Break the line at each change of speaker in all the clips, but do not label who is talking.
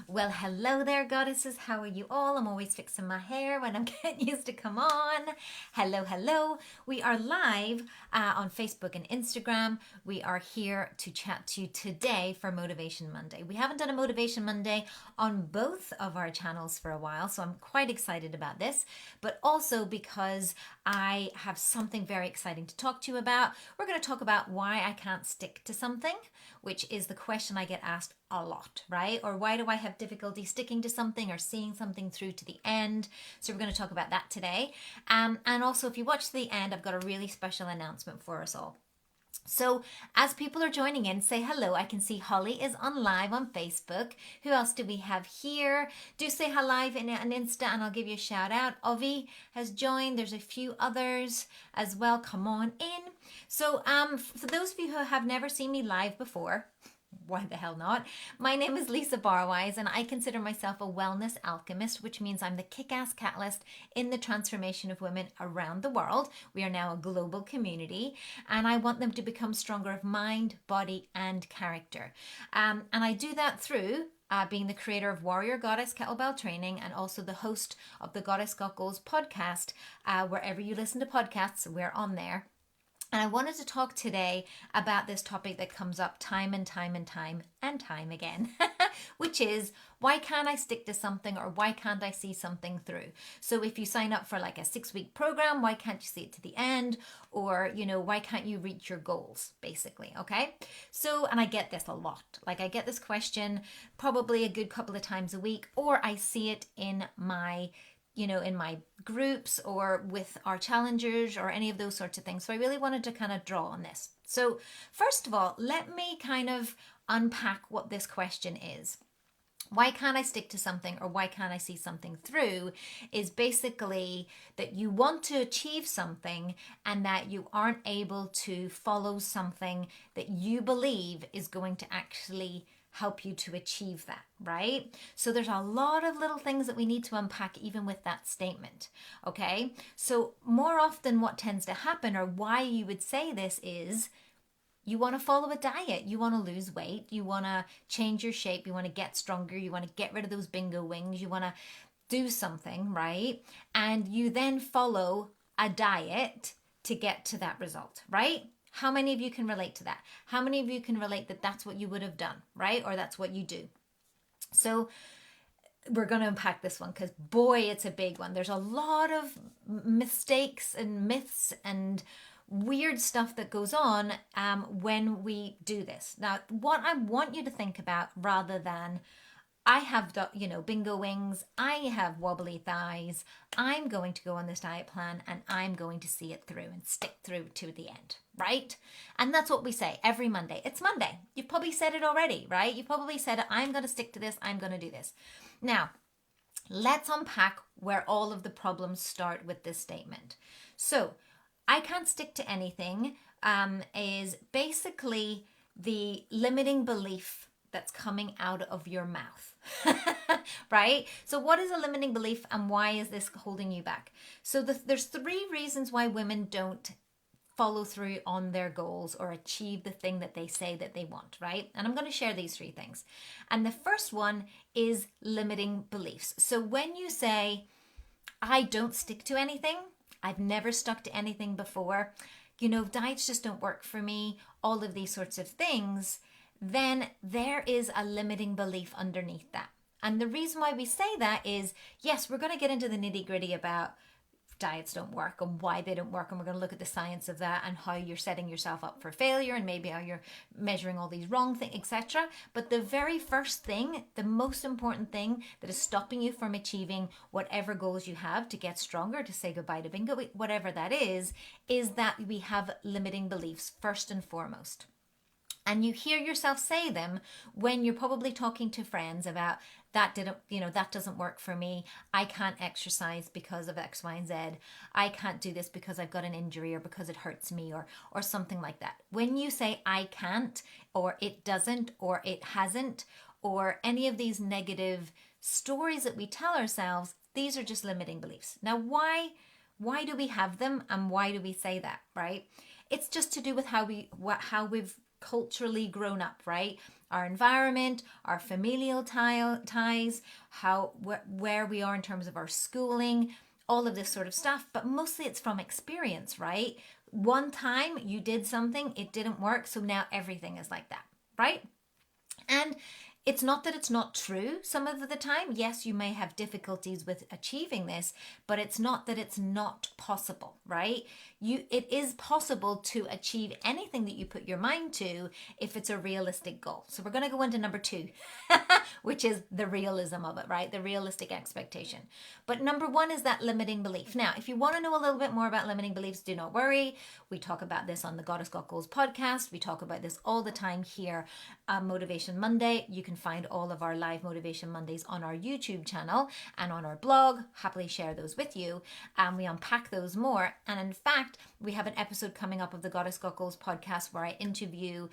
Well, hello there, goddesses. How are you all? I'm always fixing my hair when I'm getting used to come on. Hello, hello. We are live on Facebook and Instagram. We are here to chat to you today for Motivation Monday. We haven't done a Motivation Monday on both of our channels for a while, so I'm quite excited about this, but also because I have something very exciting to talk to you about. We're going to talk about why I can't stick to something, which is the question I get asked a lot, right? Or why do I have difficulty sticking to something or seeing something through to the end? So we're going to talk about that today. And also, if you watch to the end, I've got a really special announcement for us all. So as people are joining in, say hello. I can see Holly is on live on Facebook. Who else do we have here? Do say hi live in an Insta and I'll give you a shout out. Ovi has joined. There's a few others as well. Come on in. So for those of you who have never seen me live before, why the hell not? My name is Lisa Barwise and I consider myself a wellness alchemist, which means I'm the kick-ass catalyst in the transformation of women around the world. We are now a global community and I want them to become stronger of mind, body and character. And I do that through being the creator of Warrior Goddess Kettlebell Training and also the host of the Goddess Got Goals podcast. Wherever you listen to podcasts, we're on there. And I wanted to talk today about this topic that comes up time and time again, which is why can't I stick to something or why can't I see something through? So if you sign up for like a 6-week program, why can't you see it to the end? Or, why can't you reach your goals, basically, okay? So, and I get this a lot. Like I get this question probably a good couple of times a week, or I see it in my groups or with our challengers or any of those sorts of things. So I really wanted to kind of draw on this. So first of all, let me kind of unpack what this question is. Why can't I stick to something or why can't I see something through is basically that you want to achieve something and that you aren't able to follow something that you believe is going to actually help you to achieve that, right? So there's a lot of little things that we need to unpack even with that statement, okay? So more often what tends to happen or why you would say this is you want to follow a diet, you want to lose weight, you want to change your shape, you want to get stronger, you want to get rid of those bingo wings, you want to do something, right? And you then follow a diet to get to that result, right? How many of you can relate to that? How many of you can relate that that's what you would have done, right? Or that's what you do. So we're going to unpack this one because boy, it's a big one. There's a lot of mistakes and myths and weird stuff that goes on when we do this. Now, what I want you to think about rather than I have, bingo wings, I have wobbly thighs, I'm going to go on this diet plan and I'm going to see it through and stick through to the end, right? And that's what we say every Monday. It's Monday. You've probably said it already, right? You probably said, I'm going to stick to this, I'm going to do this. Now, let's unpack where all of the problems start with this statement. So, I can't stick to anything is basically the limiting belief that's coming out of your mouth, right? So what is a limiting belief and why is this holding you back? So there's 3 reasons why women don't follow through on their goals or achieve the thing that they say that they want, right? And I'm going to share these 3 things. And the first one is limiting beliefs. So when you say, I don't stick to anything, I've never stuck to anything before, diets just don't work for me, all of these sorts of things, then there is a limiting belief underneath that. And the reason why we say that is, yes, we're going to get into the nitty gritty about diets don't work and why they don't work. And we're going to look at the science of that and how you're setting yourself up for failure and maybe how you're measuring all these wrong things, etc. But the very first thing, the most important thing that is stopping you from achieving whatever goals you have to get stronger, to say goodbye to bingo, whatever that is that we have limiting beliefs first and foremost. And you hear yourself say them when you're probably talking to friends about that doesn't work for me. I can't exercise because of X, Y, and Z. I can't do this because I've got an injury or because it hurts me or something like that. When you say I can't or it doesn't or it hasn't or any of these negative stories that we tell ourselves, these are just limiting beliefs. Now, why do we have them and why do we say that, right? It's just to do with how we've culturally grown up, right? Our environment, our familial ties, where we are in terms of our schooling, all of this sort of stuff. But mostly it's from experience, right? One time you did something, it didn't work, so now everything is like that, right? And it's not that it's not true some of the time. Yes, you may have difficulties with achieving this, but it's not that it's not possible, right? It is possible to achieve anything that you put your mind to if it's a realistic goal. So we're going to go into number 2, which is the realism of it, right? The realistic expectation. But number 1 is that limiting belief. Now, if you want to know a little bit more about limiting beliefs, do not worry. We talk about this on the Goddess Got Goals podcast. We talk about this all the time here on Motivation Monday. You can find all of our live Motivation Mondays on our YouTube channel and on our blog. Happily share those with you. And we unpack those more. And in fact, we have an episode coming up of the Goddess Got Goals podcast where I interview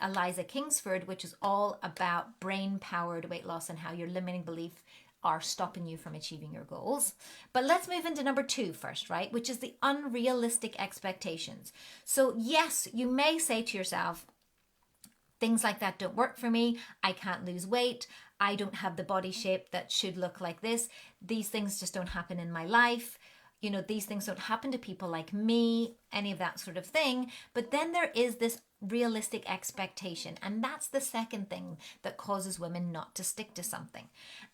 Eliza Kingsford, which is all about brain-powered weight loss and how your limiting belief are stopping you from achieving your goals. But let's move into number 2 first, right? Which is the unrealistic expectations. So yes, you may say to yourself, things like that don't work for me. I can't lose weight. I don't have the body shape that should look like this. These things just don't happen in my life. You know, these things don't happen to people like me, any of that sort of thing. But then there is this realistic expectation. And that's the second thing that causes women not to stick to something.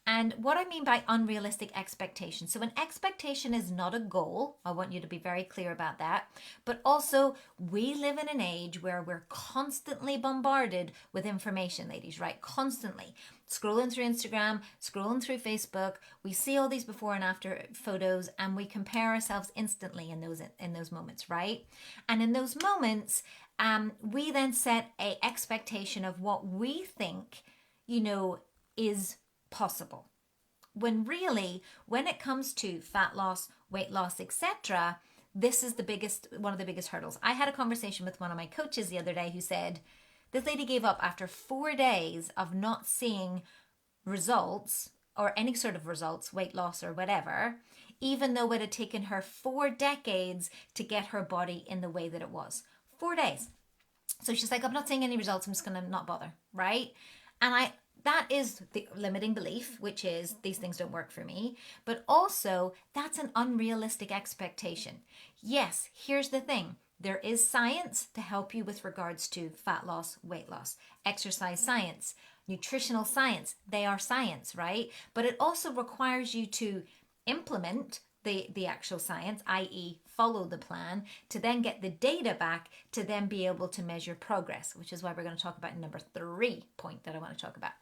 And what I mean by unrealistic expectation. So an expectation is not a goal. I want you to be very clear about that. But also we live in an age where we're constantly bombarded with information, ladies, right? Constantly. Scrolling through Instagram, scrolling through Facebook, we see all these before and after photos and we compare ourselves instantly in those moments, right? And in those moments, we then set a expectation of what we think, is possible. When really, when it comes to fat loss, weight loss, etc., this is one of the biggest hurdles. I had a conversation with one of my coaches the other day who said, this lady gave up after 4 days of not seeing results or any sort of results, weight loss or whatever, even though it had taken her 4 decades to get her body in the way that it was. 4 days. So she's like, I'm not seeing any results. I'm just going to not bother, right? And that is the limiting belief, which is these things don't work for me. But also, that's an unrealistic expectation. Yes, here's the thing. There is science to help you with regards to fat loss, weight loss, exercise science, nutritional science. They are science, right? But it also requires you to implement the actual science, i.e. follow the plan, to then get the data back to then be able to measure progress, which is why we're going to talk about number 3 point that I want to talk about.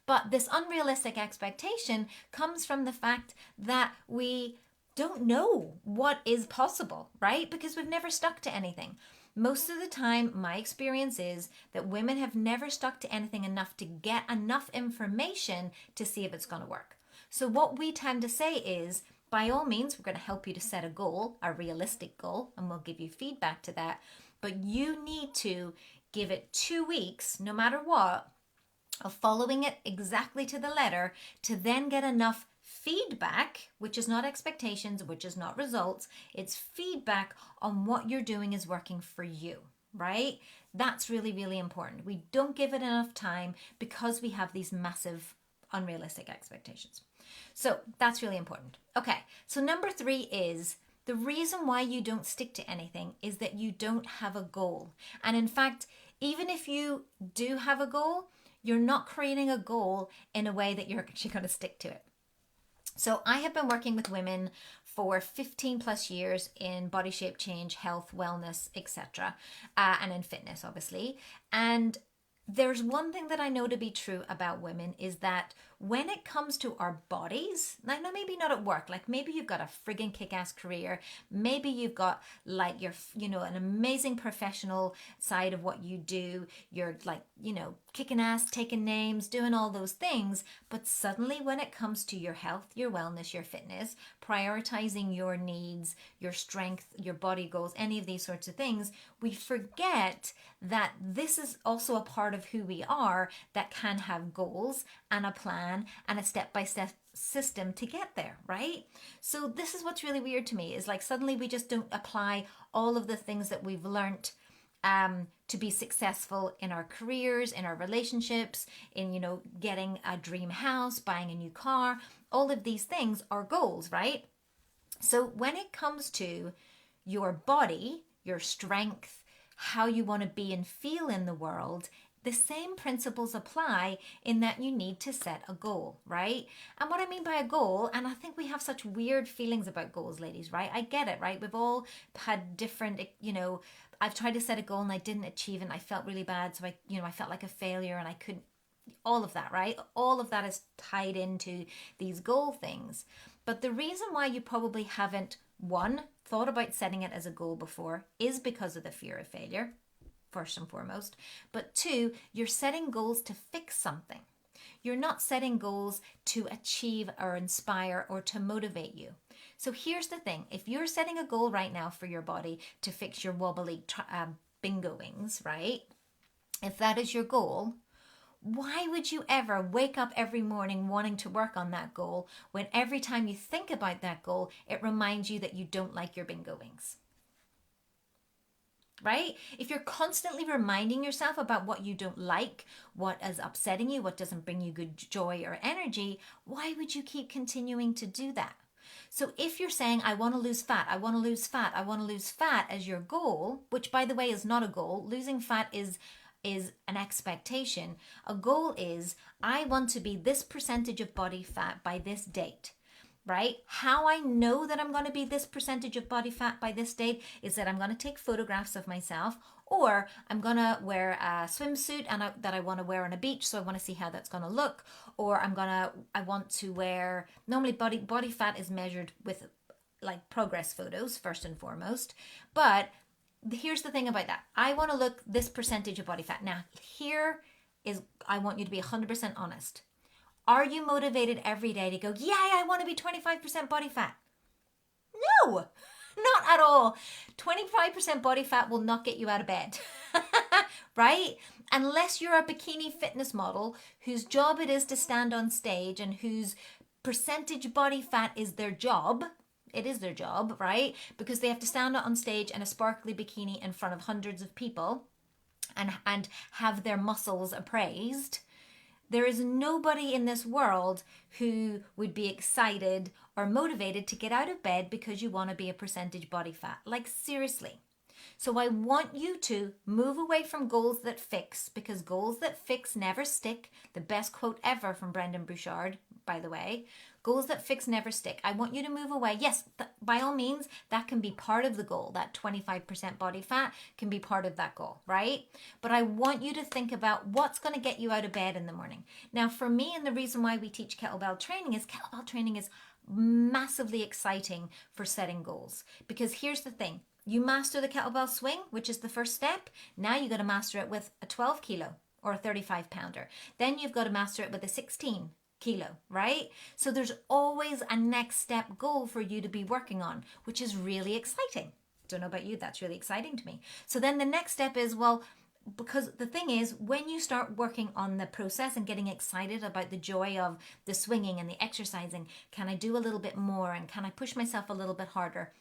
But this unrealistic expectation comes from the fact that we don't know what is possible, right? Because we've never stuck to anything. Most of the time, my experience is that women have never stuck to anything enough to get enough information to see if it's going to work. So what we tend to say is, by all means, we're going to help you to set a goal, a realistic goal, and we'll give you feedback to that. But you need to give it 2 weeks, no matter what, of following it exactly to the letter to then get enough feedback, which is not expectations, which is not results. It's feedback on what you're doing is working for you, right? That's really, really important. We don't give it enough time because we have these massive unrealistic expectations. So that's really important. Okay, so number 3 is the reason why you don't stick to anything is that you don't have a goal. And in fact, even if you do have a goal, you're not creating a goal in a way that you're actually going to stick to it. So I have been working with women for 15 plus years in body shape change, health, wellness, etc. And in fitness, obviously. And there's one thing that I know to be true about women is that when it comes to our bodies, now maybe not at work, like maybe you've got a friggin' kick-ass career, maybe you've got like your, an amazing professional side of what you do, you're like, kicking ass, taking names, doing all those things, but suddenly when it comes to your health, your wellness, your fitness, prioritizing your needs, your strength, your body goals, any of these sorts of things, we forget that this is also a part of who we are that can have goals and a plan and a step-by-step system to get there, right? So this is what's really weird to me is like suddenly we just don't apply all of the things that we've learned to be successful in our careers, in our relationships, in, getting a dream house, buying a new car. All of these things are goals, right? So when it comes to your body, your strength, how you want to be and feel in the world, the same principles apply in that you need to set a goal, right? And what I mean by a goal, and I think we have such weird feelings about goals, ladies, right? I get it, right? We've all had different, I've tried to set a goal and I didn't achieve it and I felt really bad. So I felt like a failure and I couldn't, all of that, right? All of that is tied into these goal things. But the reason why you probably haven't, one, thought about setting it as a goal before is because of the fear of failure, first and foremost. But two, you're setting goals to fix something. You're not setting goals to achieve or inspire or to motivate you. So here's the thing. If you're setting a goal right now for your body to fix your wobbly bingo wings, right? If that is your goal, why would you ever wake up every morning wanting to work on that goal when every time you think about that goal, it reminds you that you don't like your bingo wings? Right? If you're constantly reminding yourself about what you don't like, what is upsetting you, what doesn't bring you good joy or energy, why would you keep continuing to do that? So if you're saying, I want to lose fat, I want to lose fat, I want to lose fat as your goal, which by the way is not a goal, losing fat is an expectation. A goal is, I want to be this percentage of body fat by this date. Right? How I know that I'm going to be this percentage of body fat by this date is that I'm going to take photographs of myself, or I'm going to wear a swimsuit that I want to wear on a beach, so I want to see how that's going to look, or I want to wear, normally body fat is measured with like progress photos first and foremost, but here's the thing about that. I want to look this percentage of body fat. Now, I want you to be 100% honest. Are you motivated every day to go, yeah, I want to be 25% body fat? No, not at all. 25% body fat will not get you out of bed, right? Unless you're a bikini fitness model whose job it is to stand on stage and whose percentage body fat is their job. It is their job, right? Because they have to stand on stage in a sparkly bikini in front of hundreds of people and have their muscles appraised. There is nobody in this world who would be excited or motivated to get out of bed because you want to be a percentage body fat. Like, seriously. So I want you to move away from goals that fix, because goals that fix never stick. The best quote ever from Brendan Bouchard, by the way. Goals that fix never stick. I want you to move away. Yes, by all means, that can be part of the goal. That 25% body fat can be part of that goal, right? But I want you to think about what's going to get you out of bed in the morning. Now, for me, and the reason why we teach kettlebell training is massively exciting for setting goals. Because here's the thing. You master the kettlebell swing, which is the first step. Now you got to master it with a 12 kilo or a 35 pounder. Then you've got to master it with a 16 kilo, right? So there's always a next step goal for you to be working on, which is really exciting. Don't know about you, that's really exciting to me. So then the next step is, well, because the thing is, when you start working on the process and getting excited about the joy of the swinging and the exercising, can I do a little bit more and can I push myself a little bit harder?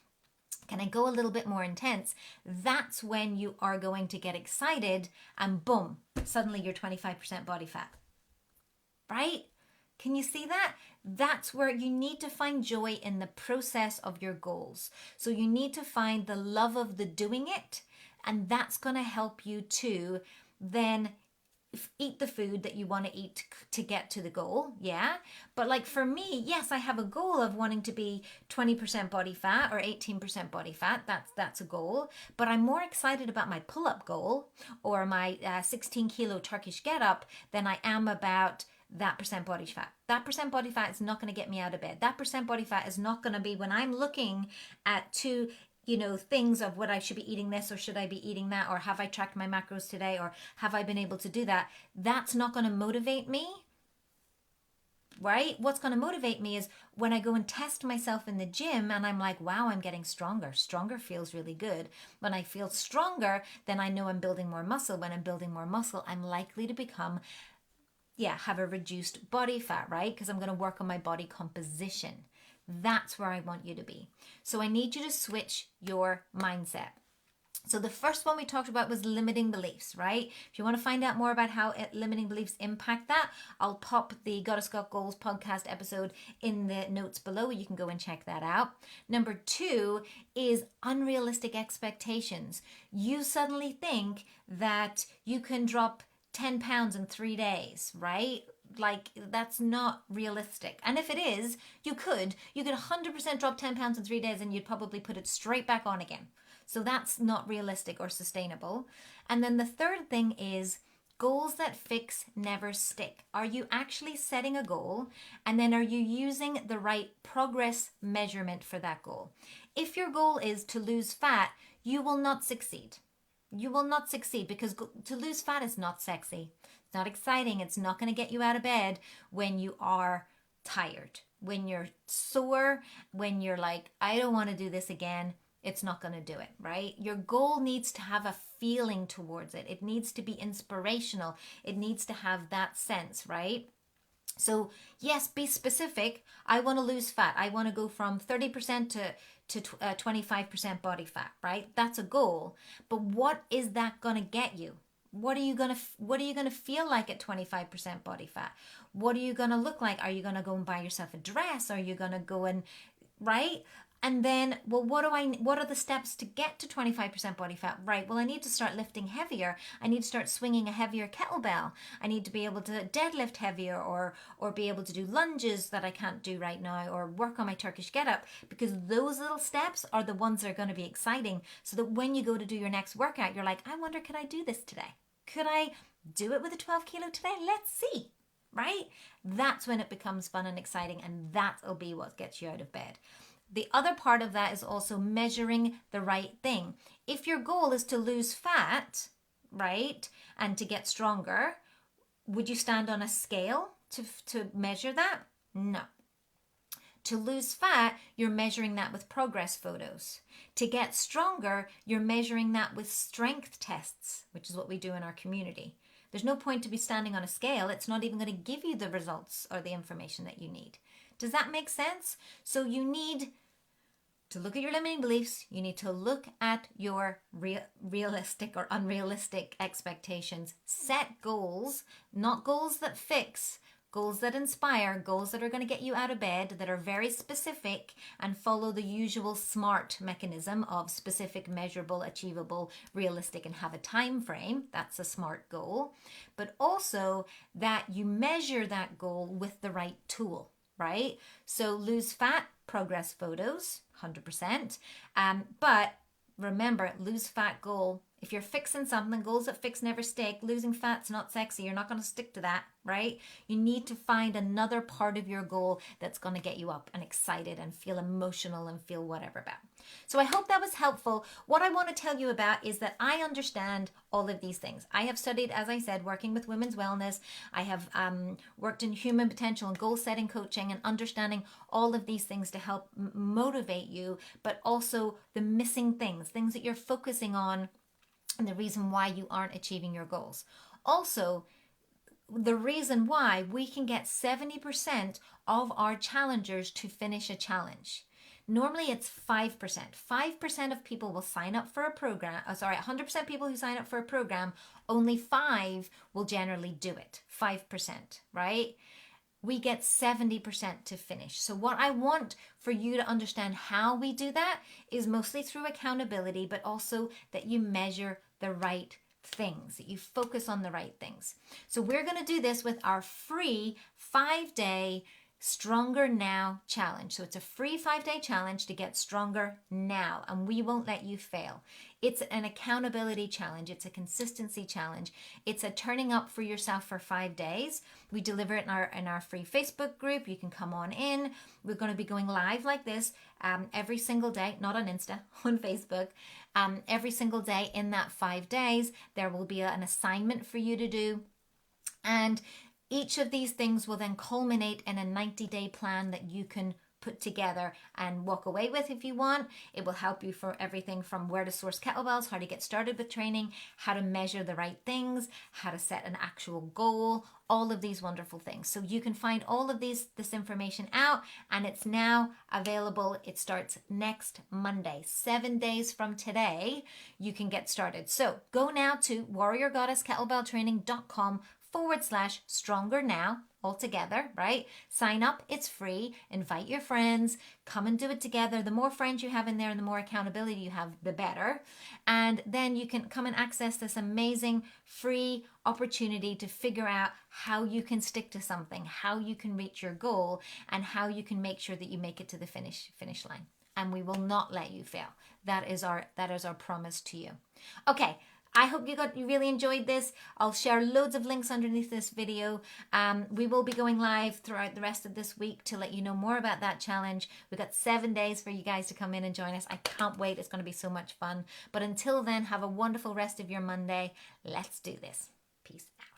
Can I go a little bit more intense? That's when you are going to get excited and boom, suddenly you're 25% body fat, right? Can you see that? That's where you need to find joy in the process of your goals. So you need to find the love of the doing it, and that's going to help you to then eat the food that you want to eat to get to the goal, yeah? But like for me, yes, I have a goal of wanting to be 20% body fat or 18% body fat. That's a goal. But I'm more excited about my pull-up goal or my 16 kilo Turkish get-up than I am about that percent body fat. That percent body fat is not going to get me out of bed. That percent body fat is not going to be when I'm looking at things of what I should be eating this or should I be eating that, or have I tracked my macros today, or have I been able to do that? That's not going to motivate me, right? What's going to motivate me is when I go and test myself in the gym and I'm like, wow, I'm getting stronger. Stronger feels really good. When I feel stronger, then I know I'm building more muscle. When I'm building more muscle, I'm likely to have a reduced body fat, right? Because I'm going to work on my body composition. That's where I want you to be. So I need you to switch your mindset. So the first one we talked about was limiting beliefs, right? If you want to find out more about how limiting beliefs impact that, I'll pop the Goddess Got Goals podcast episode in the notes below. You can go and check that out. Number 2 is unrealistic expectations. You suddenly think that you can drop 10 pounds in 3 days, right? Like, that's not realistic. And if it is, you could 100% drop 10 pounds in 3 days and you'd probably put it straight back on again. So that's not realistic or sustainable. And then the third thing is goals that fix never stick. Are you actually setting a goal? And then are you using the right progress measurement for that goal? If your goal is to lose fat, you will not succeed. You will not succeed because to lose fat is not sexy. It's not exciting. It's not going to get you out of bed when you are tired, when you're sore, when you're like, I don't want to do this again. It's not going to do it, right? Your goal needs to have a feeling towards it. It needs to be inspirational. It needs to have that sense, right? So yes, be specific. I want to lose fat. I want to go from 30% to 25% body fat, right? That's a goal. But what is that going to get you? What are you going to feel like at 25% body fat? What are you going to look like? Are you going to go and buy yourself a dress? Are you going to go and, right? And then, well, what are the steps to get to 25% body fat? Right. Well, I need to start lifting heavier. I need to start swinging a heavier kettlebell. I need to be able to deadlift heavier or be able to do lunges that I can't do right now or work on my Turkish get up, because those little steps are the ones that are going to be exciting, so that when you go to do your next workout, you're like, I wonder, could I do this today? Could I do it with a 12 kilo today? Let's see. Right? That's when it becomes fun and exciting, and that'll be what gets you out of bed. The other part of that is also measuring the right thing. If your goal is to lose fat, right, and to get stronger, would you stand on a scale to measure that? No. To lose fat, you're measuring that with progress photos. To get stronger, you're measuring that with strength tests, which is what we do in our community. There's no point to be standing on a scale. It's not even going to give you the results or the information that you need. Does that make sense? So you need to look at your limiting beliefs. You need to look at your realistic or unrealistic expectations. Set goals, not goals that fix, goals that inspire, goals that are going to get you out of bed, that are very specific, and follow the usual SMART mechanism of specific, measurable, achievable, realistic, and have a time frame. That's a SMART goal. But also that you measure that goal with the right tool, right? So lose fat, progress photos, 100%. But remember, lose fat goal. If you're fixing something, goals that fix never stick. Losing fat's not sexy. You're not going to stick to that, right? You need to find another part of your goal that's going to get you up and excited and feel emotional and feel whatever about. So I hope that was helpful. What I want to tell you about is that I understand all of these things. I have studied, as I said, working with women's wellness. I have worked in human potential and goal setting coaching and understanding all of these things to help motivate you, but also the missing things that you're focusing on, and the reason why you aren't achieving your goals. Also, the reason why we can get 70% of our challengers to finish a challenge. Normally it's 5%. 5% of people will sign up for a program. 100% people who sign up for a program, only 5 will generally do it. 5%, right? We get 70% to finish. So what I want for you to understand how we do that is mostly through accountability, but also that you measure the right things, that you focus on the right things. So we're going to do this with our free 5-day Stronger Now challenge. So it's a free 5-day challenge to get stronger now, and we won't let you fail. It's an accountability challenge. It's a consistency challenge. It's a turning up for yourself for 5 days. We deliver it in our free Facebook group. You can come on in. We're going to be going live like this every single day, not on Insta, on Facebook. Every single day in that 5 days, there will be an assignment for you to do. And each of these things will then culminate in a 90-day plan that you can put together and walk away with if you want. It will help you for everything from where to source kettlebells, how to get started with training, how to measure the right things, how to set an actual goal, all of these wonderful things. So you can find all of this information out, and it's now available. It starts next Monday, 7 days from today. You can get started. So go now to warriorgoddesskettlebelltraining.com/stronger now, all together, right? Sign up, it's free. Invite your friends, come and do it together. The more friends you have in there and the more accountability you have, the better. And then you can come and access this amazing free opportunity to figure out how you can stick to something, how you can reach your goal, and how you can make sure that you make it to the finish line. And we will not let you fail. That is our promise to you. Okay. I hope you really enjoyed this. I'll share loads of links underneath this video. We will be going live throughout the rest of this week to let you know more about that challenge. We've got 7 days for you guys to come in and join us. I can't wait. It's going to be so much fun. But until then, have a wonderful rest of your Monday. Let's do this. Peace out.